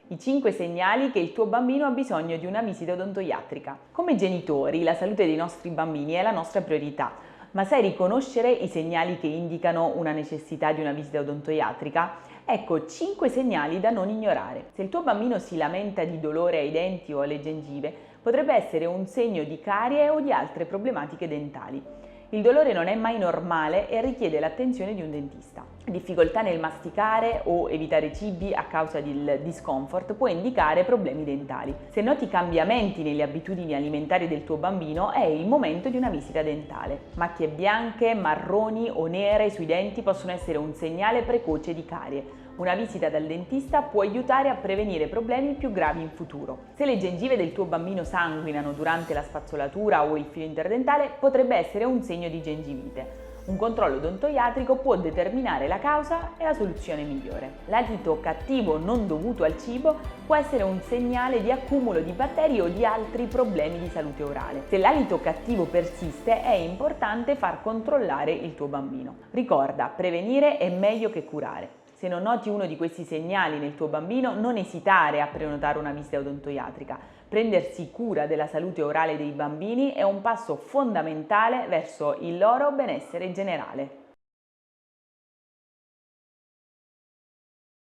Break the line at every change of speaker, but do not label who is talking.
I 5 segnali che il tuo bambino ha bisogno di una visita odontoiatrica. Come genitori, la salute dei nostri bambini è la nostra priorità, ma sai riconoscere i segnali che indicano una necessità di una visita odontoiatrica? Ecco 5 segnali da non ignorare. Se il tuo bambino si lamenta di dolore ai denti o alle gengive, potrebbe essere un segno di carie o di altre problematiche dentali. Il dolore non è mai normale e richiede l'attenzione di un dentista. Difficoltà nel masticare o evitare cibi a causa del discomfort può indicare problemi dentali. Se noti cambiamenti nelle abitudini alimentari del tuo bambino, è il momento di una visita dentale. Macchie bianche, marroni o nere sui denti possono essere un segnale precoce di carie. Una visita dal dentista può aiutare a prevenire problemi più gravi in futuro. Se le gengive del tuo bambino sanguinano durante la spazzolatura o il filo interdentale, potrebbe essere un segno di gengivite. Un controllo odontoiatrico può determinare la causa e la soluzione migliore. L'alito cattivo non dovuto al cibo può essere un segnale di accumulo di batteri o di altri problemi di salute orale. Se l'alito cattivo persiste, è importante far controllare il tuo bambino. Ricorda, prevenire è meglio che curare. Se non noti uno di questi segnali nel tuo bambino, non esitare a prenotare una visita odontoiatrica. Prendersi cura della salute orale dei bambini è un passo fondamentale verso il loro benessere generale.